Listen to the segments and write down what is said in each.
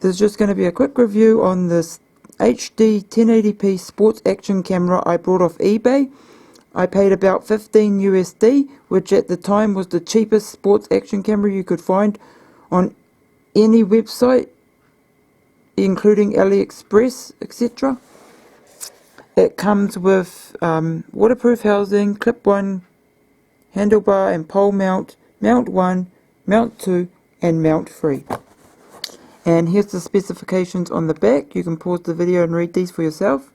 There's just going to be a quick review on this HD 1080p sports action camera I bought off eBay. I paid about 15 USD, which at the time was the cheapest sports action camera you could find on any website, including AliExpress, etc. It comes with waterproof housing, clip 1, handlebar and pole mount, mount 1, mount 2 and mount 3. And here's the specifications on the back. You can pause the video and read these for yourself.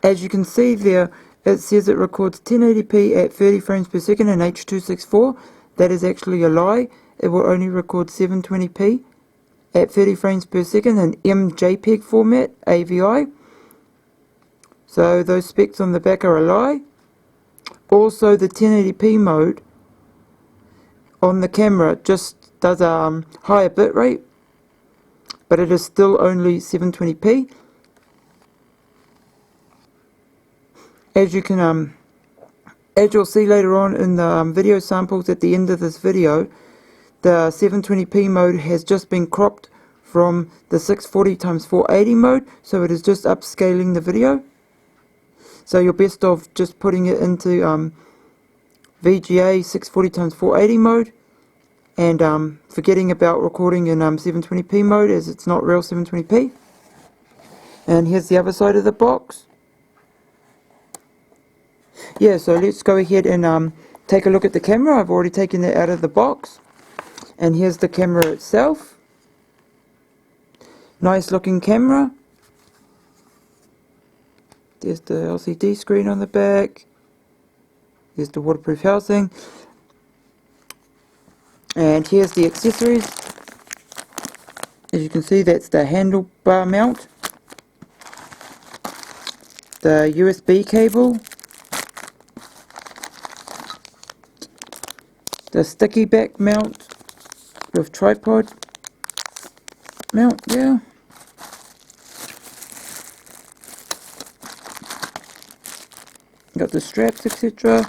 As you can see there, it says it records 1080p at 30 frames per second in H.264. That is actually a lie. It will only record 720p at 30 frames per second in MJPEG format, AVI. So those specs on the back are a lie. Also, the 1080p mode on the camera just does a higher bitrate, but it is still only 720p. As you'll see later on in the video samples at the end of this video, the 720p mode has just been cropped from the 640x480 mode, so it is just upscaling the video. So you're best off just putting it into VGA 640x480 mode and forgetting about recording in 720p mode, as it's not real 720p. And here's the other side of the box. Yeah, so let's go ahead and take a look at the camera. I've already taken it out of the box. And here's the camera itself. Nice looking camera. There's the LCD screen on the back. There's the waterproof housing. And here's the accessories. As you can see, that's the handlebar mount, the USB cable, the sticky back mount with tripod mount there. Got the straps, etc.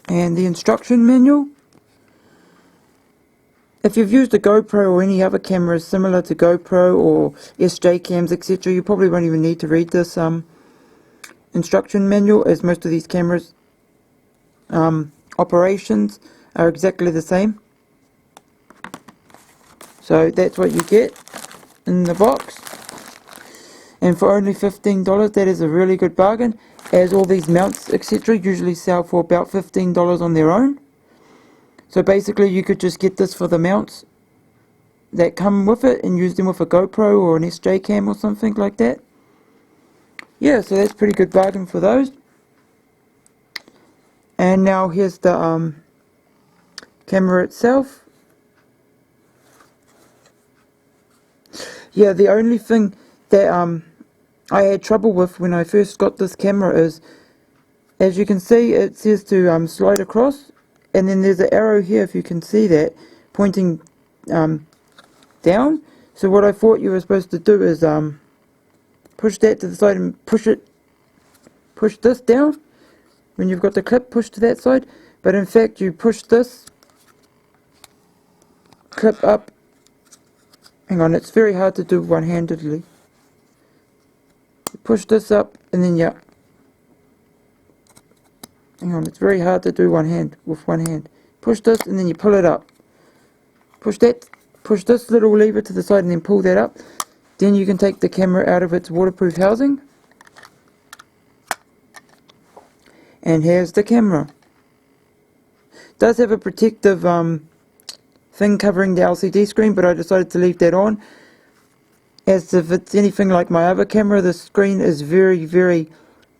And the instruction manual. If you've used a GoPro or any other cameras similar to GoPro or SJ cams, etc., you probably won't even need to read this instruction manual, as most of these cameras operations are exactly the same. So that's what you get in the box. And for only $15, that is a really good bargain, as all these mounts, etc., usually sell for about $15 on their own. So basically you could just get this for the mounts that come with it and use them with a GoPro or an SJ cam or something like that. Yeah, so that's a pretty good bargain for those. And now here's the camera itself. Yeah, the only thing that I had trouble with when I first got this camera is, as you can see, it says to slide across, and then there's an arrow here, if you can see that, pointing down. So what I thought you were supposed to do is push that to the side and push this down. When you've got the clip, push to that side. But in fact, you push this clip up. Hang on, it's very hard to do one-handedly. Push this up and then you... Hang on, it's very hard to do with one hand. Push this and then you pull it up. Push this little lever to the side and then pull that up. Then you can take the camera out of its waterproof housing. And here's the camera. It does have a protective thing covering the LCD screen, but I decided to leave that on. As if it's anything like my other camera, the screen is very, very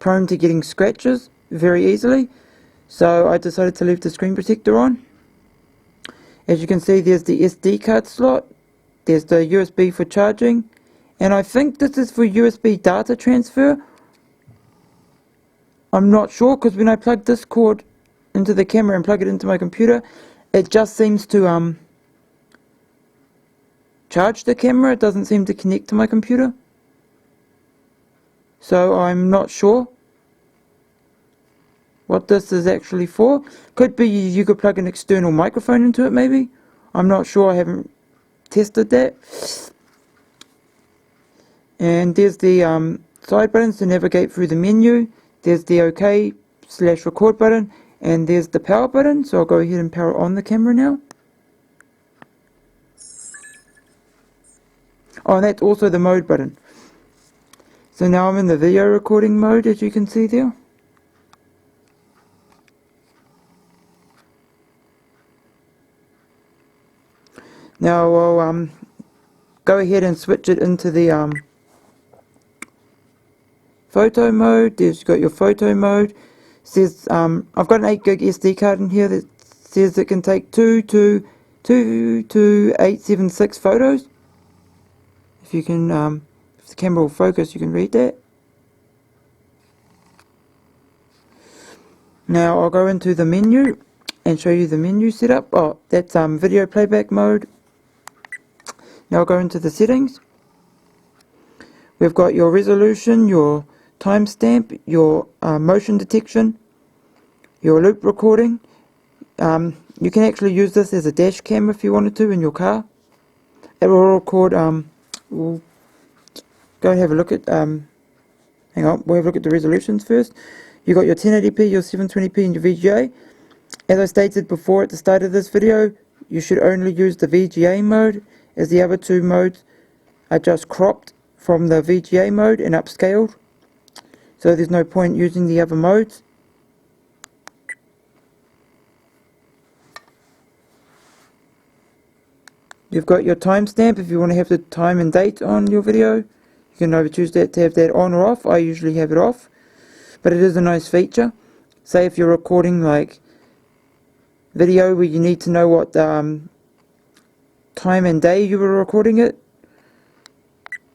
prone to getting scratches very easily. So I decided to leave the screen protector on. As you can see, there's the SD card slot. There's the USB for charging. And I think this is for USB data transfer. I'm not sure, because when I plug this cord into the camera and plug it into my computer, it just seems to charge the camera. It doesn't seem to connect to my computer. so I'm not sure what this is actually for. Could be you could plug an external microphone into it maybe. I'm not sure, I haven't tested that. And there's the side buttons to navigate through the menu. There's the OK/record button, and there's the power button. So I'll go ahead and power on the camera now. Oh, and that's also the mode button. So now I'm in the video recording mode, as you can see there. Now I'll go ahead and switch it into the photo mode. There's got your photo mode. It says I've got an 8 gig SD card in here that says it can take 22876 photos. If you can, if the camera will focus, you can read that. Now I'll go into the menu and show you the menu setup. Oh, that's video playback mode. Now I'll go into the settings. We've got your resolution, your timestamp, your motion detection, your loop recording. You can actually use this as a dash cam if you wanted to in your car. It will record, we'll go and have a look at, hang on, we'll have a look at the resolutions first. You've got your 1080p, your 720p and your VGA. As I stated before at the start of this video, you should only use the VGA mode, as the other two modes are just cropped from the VGA mode and upscaled. So there's no point using the other modes. You've got your timestamp if you want to have the time and date on your video. You can either choose that to have that on or off. I usually have it off, but it is a nice feature. Say if you're recording like video where you need to know what time and day you were recording it.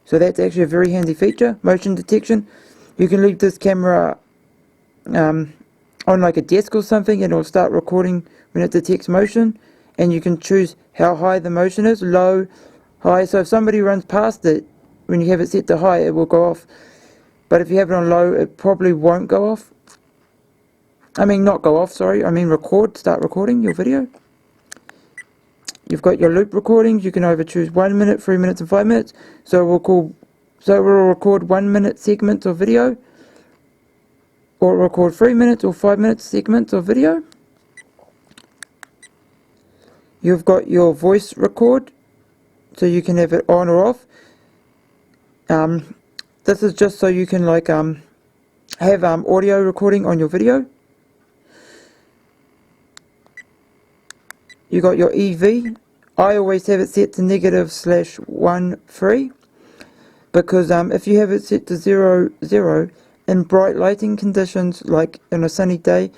So that's actually a very handy feature. Motion detection. You can leave this camera on like a desk or something and it'll start recording when it detects motion. And you can choose how high the motion is, low, high. So if somebody runs past it, when you have it set to high, it will go off. But if you have it on low, it probably won't go off. I mean, not go off, sorry. I mean record, start recording your video. You've got your loop recordings. You can either choose 1 minute, 3 minutes and 5 minutes. So we'll record 1 minute segments of video, or record 3 minutes or 5 minute segments of video. You've got your voice record, so you can have it on or off. This is just so you can like have audio recording on your video. You got your EV. I always have it set to -/13, because if you have it set to 0, in bright lighting conditions, like in a sunny day,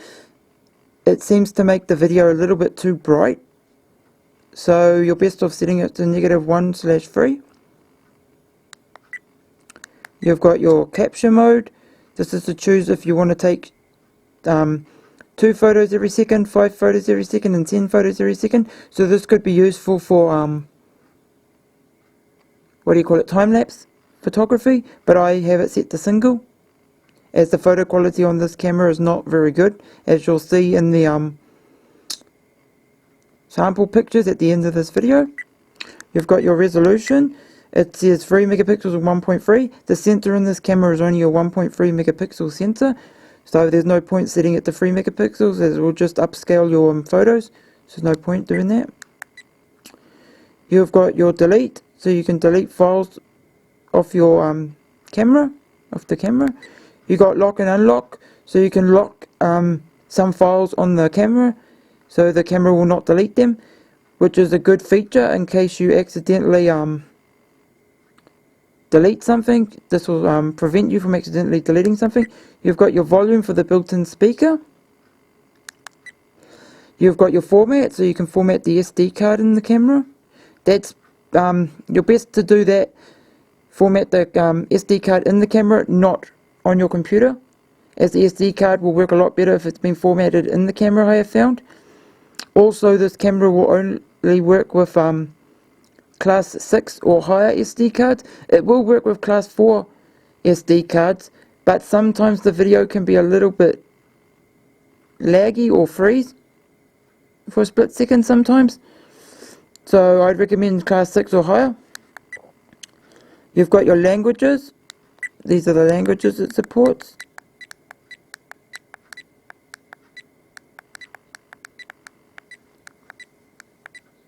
it seems to make the video a little bit too bright. So you're best off setting it to -1/3. You've got your capture mode. This is to choose if you want to take 2 photos every second, 5 photos every second, and 10 photos every second. So this could be useful for what do you call it, time-lapse photography. But I have it set to single, as the photo quality on this camera is not very good, as you'll see in the sample pictures at the end of this video. You've got your resolution. It says 3 megapixels and 1.3. The sensor in this camera is only a 1.3 megapixel sensor, so there's no point setting it to 3 megapixels, as it will just upscale your photos. So there's no point doing that. You've got your delete, so you can delete files off your camera, off the camera. You got lock and unlock, so you can lock some files on the camera, so the camera will not delete them, which is a good feature in case you accidentally delete something. This will prevent you from accidentally deleting something. You've got your volume for the built-in speaker. You've got your format, so you can format the SD card in the camera. That's your best to do that. Format the SD card in the camera, not on your computer, as the SD card will work a lot better if it's been formatted in the camera, I have found. Also, this camera will only work with class 6 or higher SD cards. It will work with class 4 SD cards, but sometimes the video can be a little bit laggy or freeze for a split second sometimes. So I'd recommend class 6 or higher. You've got your languages. These are the languages it supports.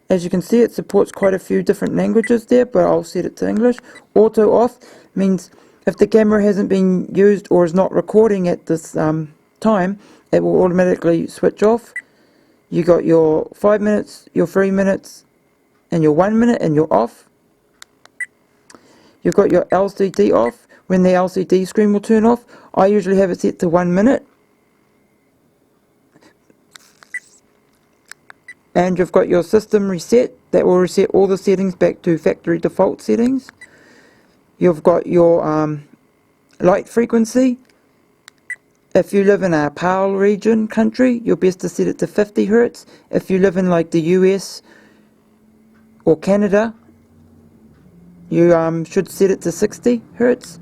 As you can see, it supports quite a few different languages there, but I'll set it to English. Auto off means if the camera hasn't been used or is not recording at this time, it will automatically switch off. You got your 5 minutes, your 3 minutes, and your 1 minute, and you're off. You've got your LCD off, when the LCD screen will turn off. I usually have it set to 1 minute. And you've got your system reset, that will reset all the settings back to factory default settings. You've got your light frequency. If you live in a PAL region country, you're best to set it to 50 Hz. If you live in like the US or Canada, you should set it to 60 Hz.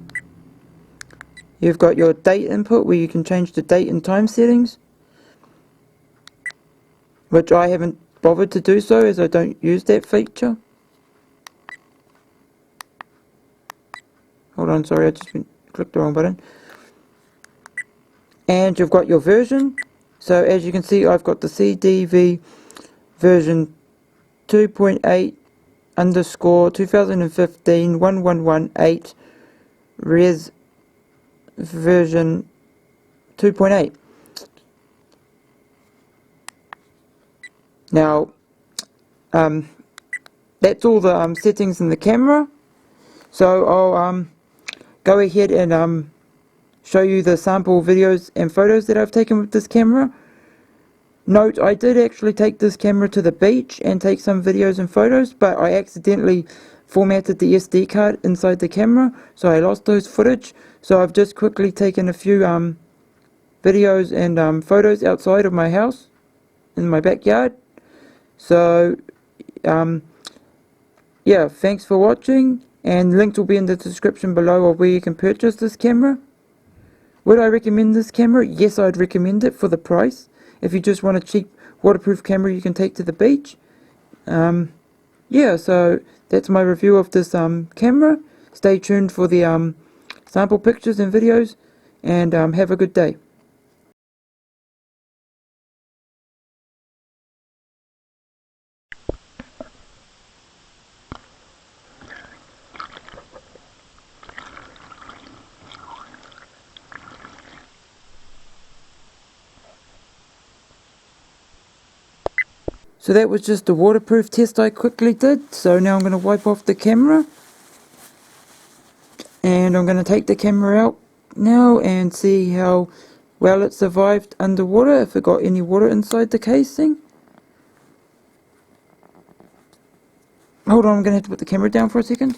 You've got your date input where you can change the date and time settings, which I haven't bothered to do so as I don't use that feature. Hold on, sorry, I just clicked the wrong button. And you've got your version. So as you can see, I've got the CDV version 2.8 underscore 2015 1118 res version 2.8. Now, that's all the settings in the camera. So I'll go ahead and show you the sample videos and photos that I've taken with this camera. Note, I did actually take this camera to the beach and take some videos and photos, but I accidentally formatted the SD card inside the camera, so I lost those footage. So I've just quickly taken a few videos and photos outside of my house, in my backyard. So, yeah, thanks for watching, and links will be in the description below of where you can purchase this camera. Would I recommend this camera? Yes, I'd recommend it for the price. If you just want a cheap waterproof camera you can take to the beach. Yeah, so that's my review of this camera. Stay tuned for the sample pictures and videos, and have a good day. So that was just a waterproof test I quickly did. So now I'm going to wipe off the camera. And I'm going to take the camera out now and see how well it survived underwater, if it got any water inside the casing. Hold on, I'm going to have to put the camera down for a second.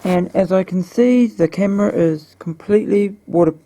And as I can see, the camera is completely waterproof.